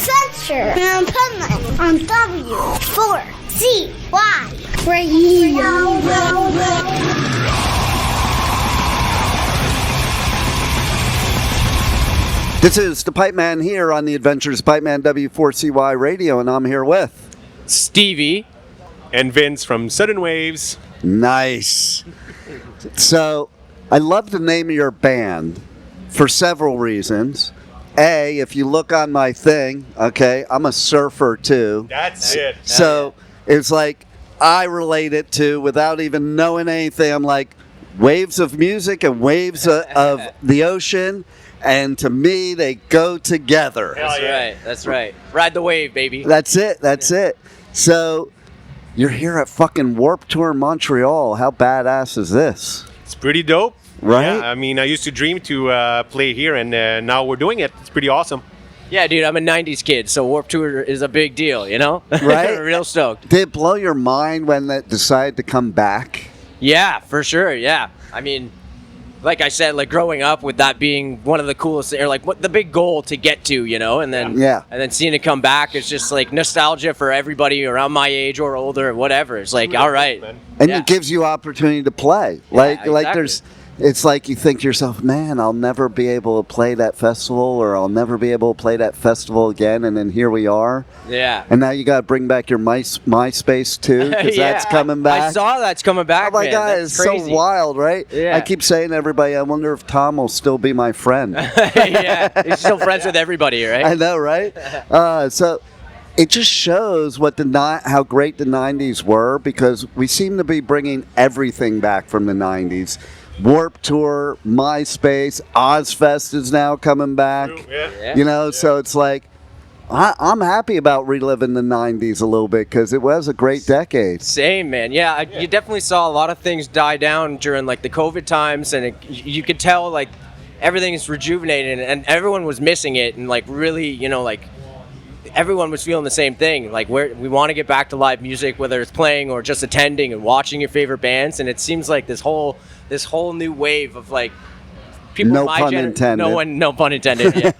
adventure in Finland on W4CY Radio. This is the Pipe Man here on the Adventures Pipe Man W4CY Radio, and I'm here with Stevie and Vince from Sudden Waves. Nice. So, I love the name of your band for several reasons. A, if you look on my thing, okay, I'm a surfer too. That's it. So, it's like I relate it to, without even knowing anything, I'm like, waves of music and waves of the ocean. And to me, they go together. That's right. Ride the wave, baby. That's it. So, you're here at fucking Warped Tour Montreal. How badass is this? It's pretty dope. Right? Yeah, I mean, I used to dream to play here, and now we're doing it. It's pretty awesome. Yeah, dude, I'm a 90s kid, so Warped Tour is a big deal, you know? Right? Real stoked. Did it blow your mind when they decided to come back? Yeah, for sure, yeah. I mean, like I said, like growing up with that being one of the coolest, or like what the big goal to get to, you know, and then seeing it come back, it's just like nostalgia for everybody around my age or older or whatever. It's like, all right. And it gives you opportunity to play. Like there's, it's like you think to yourself, man, I'll never be able to play that festival, or I'll never be able to play that festival again, and then here we are. Yeah. And now you got to bring back your MySpace too, because that's coming back. I saw that's coming back. Oh my God, it's so wild, right? Yeah. I keep saying to everybody, I wonder if Tom will still be my friend. Yeah, he's still friends with everybody, right? I know, right? So it just shows how great the 90s were, because we seem to be bringing everything back from the 90s. Warped Tour, MySpace, Ozzfest is now coming back. You know, so it's like, I'm happy about reliving the 90s a little bit, because it was a great decade. Same, man. Yeah, you definitely saw a lot of things die down during like the COVID times, and you could tell like everything is rejuvenated, and everyone was missing it, and like really, you know, like everyone was feeling the same thing. Like we want to get back to live music, whether it's playing or just attending and watching your favorite bands, and it seems like this whole new wave of like people. No pun intended. No pun intended. Yeah.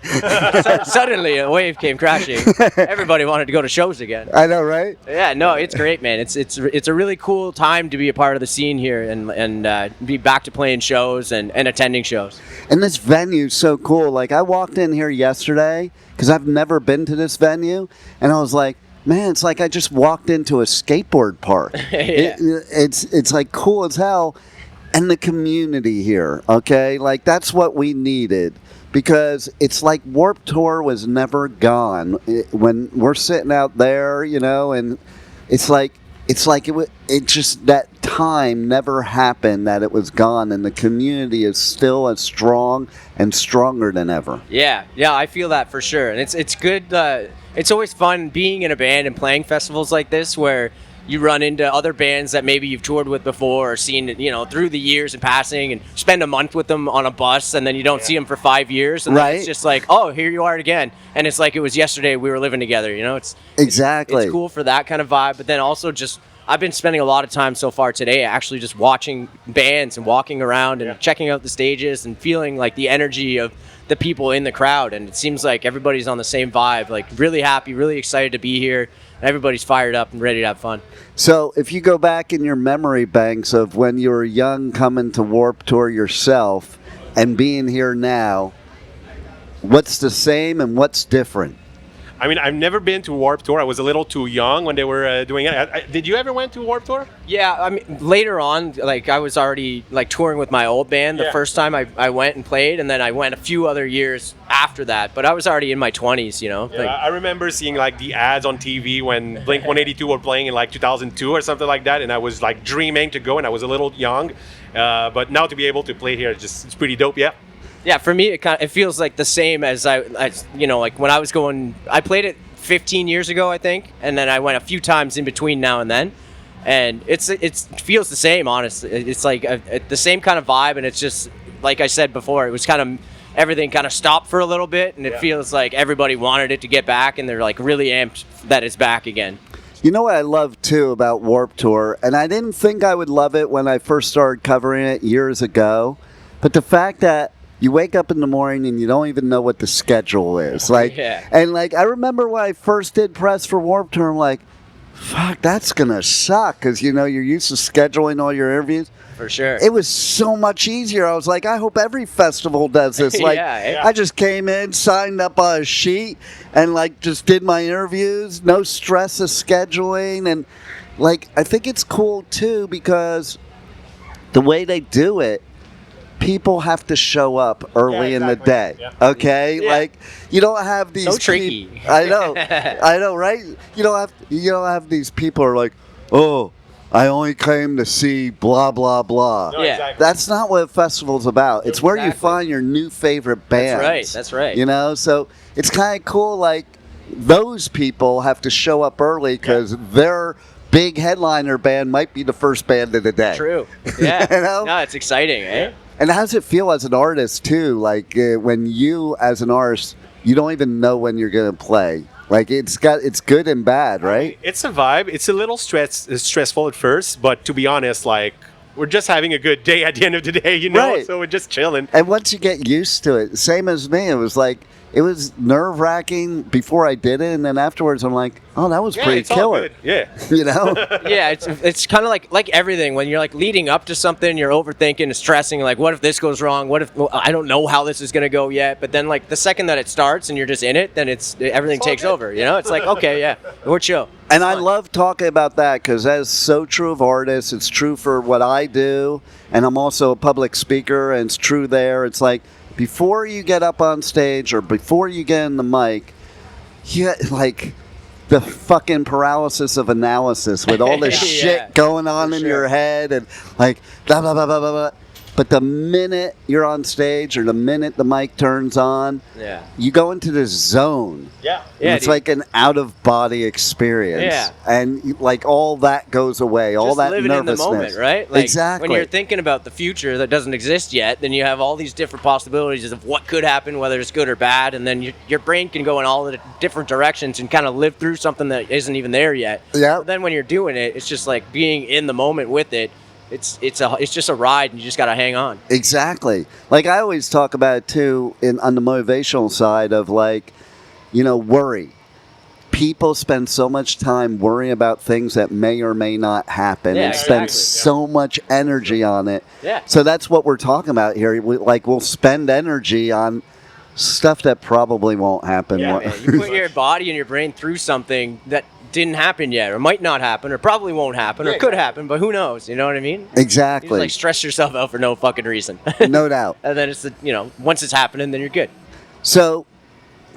Suddenly a wave came crashing. Everybody wanted to go to shows again. I know, right? Yeah, no, it's great, man. It's a really cool time to be a part of the scene here and be back to playing shows and attending shows. And this venue's so cool. Like, I walked in here yesterday because I've never been to this venue, and I was like, man, it's like I just walked into a skateboard park. Yeah. It's like cool as hell. And the community here, okay? Like, that's what we needed, because it's like Warped Tour was never gone. When we're sitting out there, you know, and it's like it just, that time never happened that it was gone, and the community is still as strong and stronger than ever. Yeah, I feel that for sure. And it's good. It's always fun being in a band and playing festivals like this, where you run into other bands that maybe you've toured with before or seen, you know, through the years and passing, and spend a month with them on a bus, and then you don't see them for 5 years, and then it's just like, oh, here you are again, and it's like it was yesterday we were living together, you know. It's cool for that kind of vibe, but then also just I've been spending a lot of time so far today actually just watching bands and walking around and checking out the stages and feeling like the energy of the people in the crowd, and it seems like everybody's on the same vibe, like really happy, really excited to be here. Everybody's fired up and ready to have fun. So if you go back in your memory banks of when you were young, coming to Warped Tour yourself and being here now, what's the same and what's different? I mean, I've never been to Warped Tour. I was a little too young when they were doing it. Did you ever went to Warped Tour? Yeah, I mean, later on, like I was already like touring with my old band the first time I went and played, and then I went a few other years after that. But I was already in my 20s, you know. Yeah, I remember seeing like the ads on TV when Blink-182 were playing in like 2002 or something like that, and I was like dreaming to go, and I was a little young. But now to be able to play here, it's pretty dope. Yeah. Yeah, for me, it feels like the same as you know, like when I was going, I played it 15 years ago, I think, and then I went a few times in between now and then, and it feels the same, honestly. It's like the same kind of vibe, and it's just, like I said before, it was kind of, everything kind of stopped for a little bit, and it feels like everybody wanted it to get back, and they're like really amped that it's back again. You know what I love, too, about Warped Tour, and I didn't think I would love it when I first started covering it years ago, but the fact that you wake up in the morning and you don't even know what the schedule is. Like, Yeah. and like I remember when I first did press for Warped Tour, I'm like, fuck, that's gonna suck because you know you're used to scheduling all your interviews. For sure. It was so much easier. I was like, I hope every festival does this. Like, Yeah. I just came in, signed up on a sheet, and like just did my interviews. No stress of scheduling, and like I think it's cool too because the way they do it, people have to show up early in the day. Yeah. Okay, Yeah. like you don't have these. So tricky. I know, right? You don't have these people who are like, oh, I only came to see blah blah blah. No, Yeah. exactly. That's not what a festival's about. It's where you Exactly. find your new favorite bands. That's right. You know, so it's kind of cool. Like those people have to show up early because their big headliner band might be the first band of the day. True. Yeah. You know? No, it's exciting, eh? And how does it feel as an artist too? Like when you, as an artist, you don't even know when you're gonna play. Like it's good and bad, right? It's a vibe. It's a little stressful at first, but to be honest, like we're just having a good day at the end of the day, you know. Right. So we're just chilling. And once you get used to it, same as me, it was like it was nerve wracking before I did it, and then afterwards I'm like, oh, that was Yeah, pretty it's all killer. good. Yeah. You know? Yeah, it's kind of like everything. When you're like leading up to something, you're overthinking and stressing. Like, what if this goes wrong? What if I don't know how this is gonna go yet? But then like the second that it starts and you're just in it, then everything all takes good. over. You know, it's like okay, yeah, we're chill. And I love talking about that because that's so true of artists. It's true for what I do, and I'm also a public speaker, and it's true there. It's like before you get up on stage or before you get in the mic, you like the fucking paralysis of analysis with all this Yeah, shit going on in sure. your head and like blah blah blah blah blah blah. But the minute you're on stage or the minute the mic turns on, Yeah. you go into this zone. Yeah. Yeah, It's dude. like an out-of-body experience. Yeah. And like all that goes away, all Just that living in the nervousness. moment, right? Like, exactly. When you're thinking about the future that doesn't exist yet, then you have all these different possibilities of what could happen, whether it's good or bad, and then your brain can go in all the different directions and kind of live through something that isn't even there yet. Yeah. But then when you're doing it, it's just like being in the moment with it. It's just a ride, and you just gotta hang on. Exactly. Like I always talk about it too on the motivational side of like, you know, worry. People spend so much time worrying about things that may or may not happen Yeah, and spend exactly. so much energy on it. Yeah. So that's what we're talking about here. We'll spend energy on stuff that probably won't happen. Yeah, Man, you put your body and your brain through something that didn't happen yet, or might not happen, or probably won't happen, or Yeah, could exactly. happen, but who knows? You know what I mean? You just Exactly. like stress yourself out for no fucking reason. No doubt. And then it's once it's happening, then you're good. So,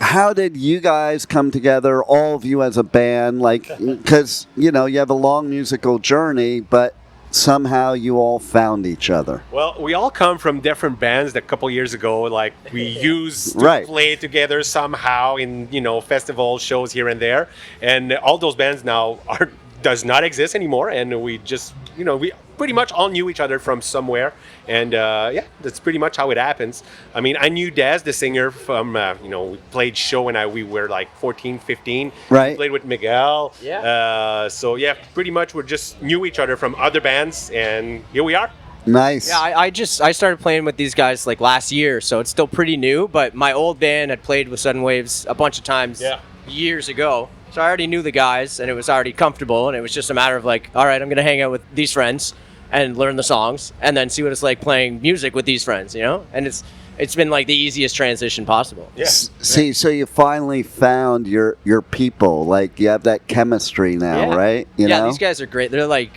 how did you guys come together, all of you as a band? Like, because, you have a long musical journey, but somehow you all found each other. Well, we all come from different bands that a couple years ago, like we used to Right. play together somehow in, festival shows here and there. And all those bands now does not exist anymore. And we just, we pretty much all knew each other from somewhere. And yeah, that's pretty much how it happens. I mean, I knew Des, the singer, from, we played show when we were like 14, 15. Right. We played with Miguel. Yeah. So yeah, pretty much we just knew each other from other bands. And here we are. Nice. Yeah, I started playing with these guys like last year, so it's still pretty new. But my old band had played with Sudden Waves a bunch of times years ago, so I already knew the guys, and it was already comfortable. And it was just a matter of like, all right, I'm gonna hang out with these friends and learn the songs, and then see what it's like playing music with these friends, And it's been like the easiest transition possible. Yeah. See, so you finally found your people. Like you have that chemistry now, Yeah. right? These guys are great. They're like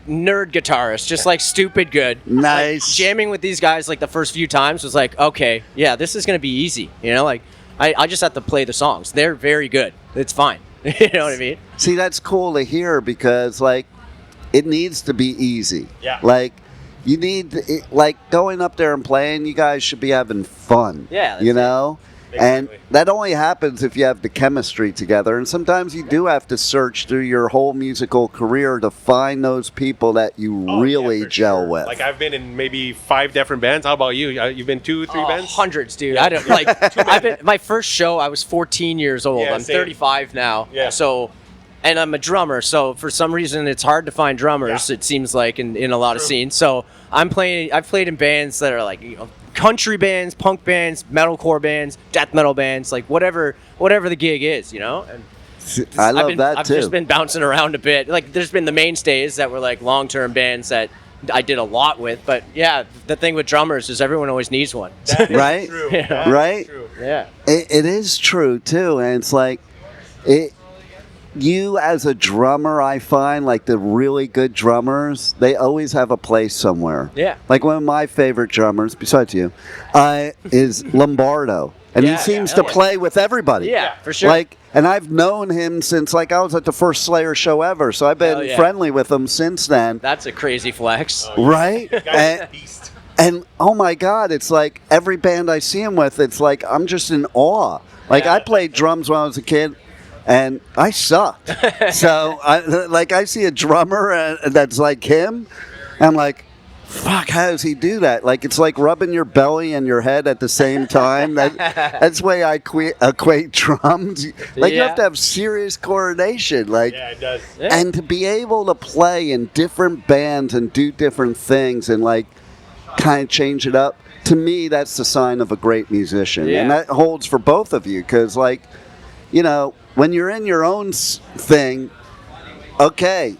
nerd guitarists, just like stupid good. Nice. Like, jamming with these guys like the first few times was like, okay, yeah, this is gonna be easy. Like I just have to play the songs. They're very good. It's fine. You know what I mean? See, that's cool to hear because, like, it needs to be easy. Yeah. Like, you need, like, going up there and playing, you guys should be having fun. Yeah, that's You it. know? And Exactly. that only happens if you have the chemistry together. And sometimes you do have to search through your whole musical career to find those people that you Oh, really yeah, for gel sure. with. Like I've been in maybe 5 different bands. How about you? You've been 2, 3 bands? Hundreds, dude. I don't like. My first show, I was 14 years old. Yeah, I'm same. 35 now. Yeah. So, and I'm a drummer. So for some reason, it's hard to find drummers. Yeah. It seems like in a lot of True. scenes. So I've played in bands that are like country bands, punk bands, metalcore bands, death metal bands, like whatever the gig is, you know. And I love that I've too. just been bouncing around a bit. Like there's been the mainstays that were like long-term bands that I did a lot with, but yeah, the thing with drummers is everyone always needs one. That is Right? true. Yeah. That is Right? true. Yeah. It is true too, and it's like you as a drummer, I find like the really good drummers, they always have a place somewhere. Yeah. Like one of my favorite drummers, besides you, is Lombardo, and he Yeah, seems yeah, to yeah. play with everybody. Yeah, for sure. Like, and I've known him since like I was at the first Slayer show ever, so I've been Hell yeah. friendly with him since then. That's a crazy flex. Right? Guy's a and, beast. and oh my God, it's like every band I see him with, it's like I'm just in awe. Like I played drums when I was a kid, and I sucked. So I see a drummer that's like him, I'm like, fuck, how does he do that? Like it's like rubbing your belly and your head at the same time. That's the way I equate drums. Like you have to have serious coordination. Like. Yeah, it does. Yeah. And to be able to play in different bands and do different things and like kind of change it up, to me, that's the sign of a great musician. Yeah. And that holds for both of you because, like, you know, when you're in your own thing, okay.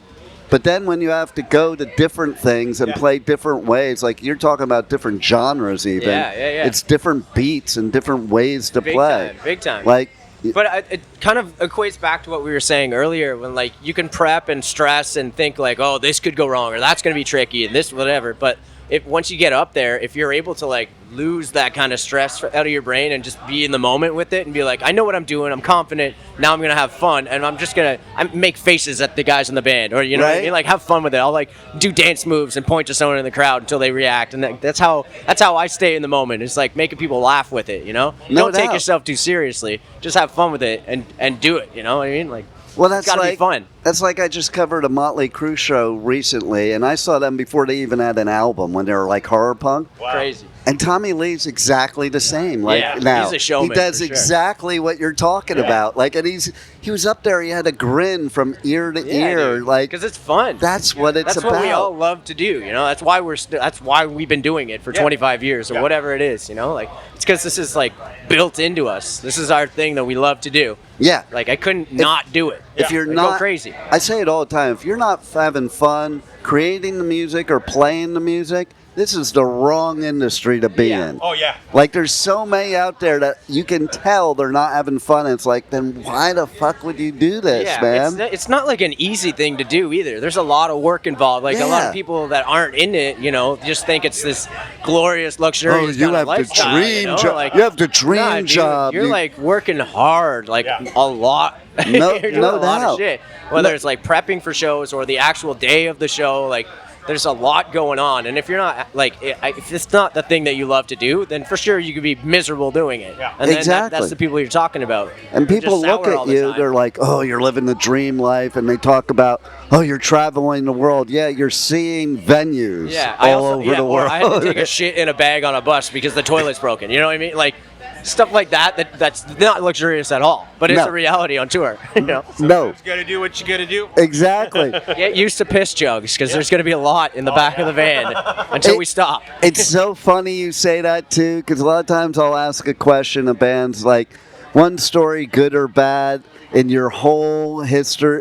But then when you have to go to different things and play different ways, like you're talking about different genres even. Yeah. It's different beats and different ways to play. Big time. Like, But it kind of equates back to what we were saying earlier when, like, you can prep and stress and think, like, oh, this could go wrong or that's going to be tricky and this, whatever. But once you get up there, if you're able to, like, lose that kind of stress out of your brain and just be in the moment with it and be like, I know what I'm doing, I'm confident, now I'm going to have fun, and I'm just going to make faces at the guys in the band, or, you know what I mean? Like, have fun with it. I'll, like, do dance moves and point to someone in the crowd until they react, and that's how I stay in the moment. It's like making people laugh with it, you know? No Don't take doubt. yourself too seriously. Just have fun with it and do it, you know what I mean? Like, well, that's it's gotta like be fun. That's like I just covered a Motley Crue show recently, and I saw them before they even had an album when they were like horror punk. Wow. Crazy. And Tommy Lee's exactly the same. Like Yeah, now, he's a showman, he does for sure. exactly what you're talking about. Like, and he was up there. He had a grin from ear to ear. Like, because it's fun. that's what it's That's about. what we all love to do, you know. That's why that's why we've been doing it for 25 years or whatever it is, you know. Like, it's because this is like built into us. This is our thing that we love to do. Yeah. Like, I couldn't not do it. If you're Like, not go crazy. I say it all the time. If you're not having fun creating the music or playing the music, this is the wrong industry to be in. Oh, yeah. Like, there's so many out there that you can tell they're not having fun. It's like, then why the fuck would you do this, man? It's not like an easy thing to do either. There's a lot of work involved. Like, a lot Yeah. of people that aren't in it, you know, just think it's this glorious, luxurious you kind have of the lifestyle, dream you know? job. Like, You have the dream nah, dude, job. You're You- like working hard, like Yeah. a lot. No- You're doing no a lot doubt. of shit. Whether No- it's like prepping for shows or the actual day of the show, like, there's a lot going on, and if you're not like, if it's not the thing that you love to do, then for sure you could be miserable doing it. Yeah. And then Exactly. that's the people you're talking about. And They're people just look sour all at the you, time. they're like, oh, you're living the dream life. And they talk about, oh, you're traveling the world. Yeah, you're seeing venues Yeah, all over the or world. I had to take a shit in a bag on a bus because the toilet's broken. You know what I mean? Like, stuff like that's not luxurious at all, but it's No. a reality on tour. You know, No, You gotta do what you gotta do. exactly. get used to piss jugs because there's going to be a lot in the back of the van until we stop. It's so funny you say that too, because a lot of times I'll ask a question of bands like, one story, good or bad, in your whole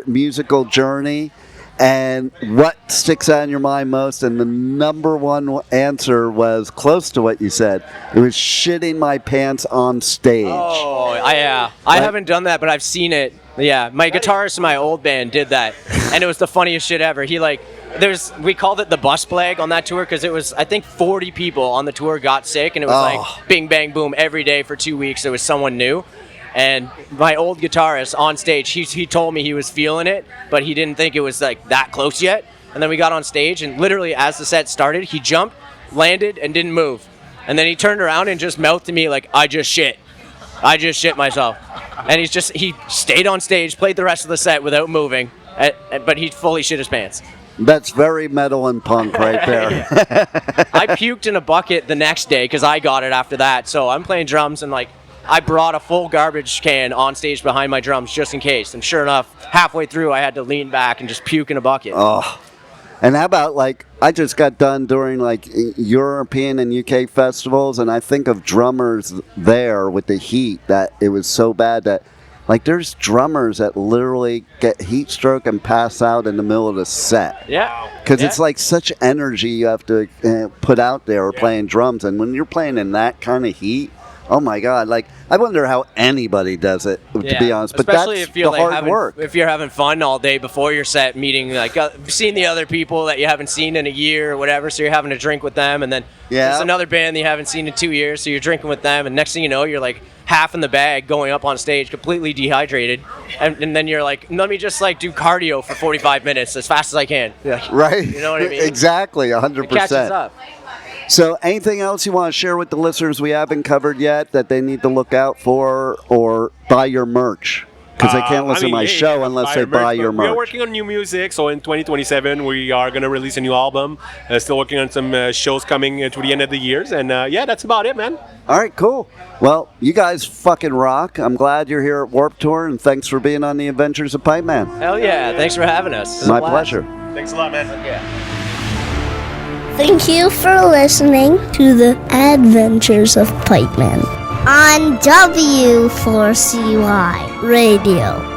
musical journey, and what sticks out in your mind most. And the number one answer was close to what you said. It was shitting my pants on stage. Oh, I haven't done that, but I've seen it. Yeah, my guitarist in my old band did that, and it was the funniest shit ever. We called it the bus plague on that tour because it was, I think, 40 people on the tour got sick, and it was like bing, bang, boom every day for 2 weeks. There was someone new. And my old guitarist on stage, he told me he was feeling it, but he didn't think it was like that close yet. And then we got on stage, and literally as the set started, he jumped, landed, and didn't move. And then he turned around and just mouthed to me like, I just shit myself. And he stayed on stage, played the rest of the set without moving, but he fully shit his pants. That's very metal and punk right there. I puked in a bucket the next day because I got it after that. So I'm playing drums, and like, I brought a full garbage can on stage behind my drums just in case. And sure enough, halfway through, I had to lean back and just puke in a bucket. Oh, And how about, like, I just got done during, like, European and UK festivals, and I think of drummers there with the heat, that it was so bad that, like, there's drummers that literally get heat stroke and pass out in the middle of the set. Yeah. Because Yeah. it's, like, such energy you have to put out there playing drums. And when you're playing in that kind of heat, oh, my God. Like, I wonder how anybody does it, to be honest. But especially that's if you're the hard having, work. If you're having fun all day before your set, meeting like seeing the other people that you haven't seen in a year or whatever, so you're having a drink with them, and then there's another band that you haven't seen in 2 years, so you're drinking with them, and next thing you know, you're like half in the bag going up on stage, completely dehydrated, and then you're like, let me just like do cardio for 45 minutes as fast as I can. Like, Right. You know what I mean? Exactly, 100%. It catches up. So anything else you want to share with the listeners we haven't covered yet that they need to look out for, or buy your merch? Because they can't listen to my show unless they buy your merch. We are working on new music, so in 2027 we are going to release a new album. Still working on some shows coming to the end of the years, and yeah, that's about it, man. All right, cool. Well, you guys fucking rock. I'm glad you're here at Warped Tour, and thanks for being on the Adventures of Pipe Man. Hell yeah, thanks for having us. It was My a blast. pleasure. Thanks a lot, man. Yeah. Thank you for listening to the Adventures of Pipe Man on W4CY Radio.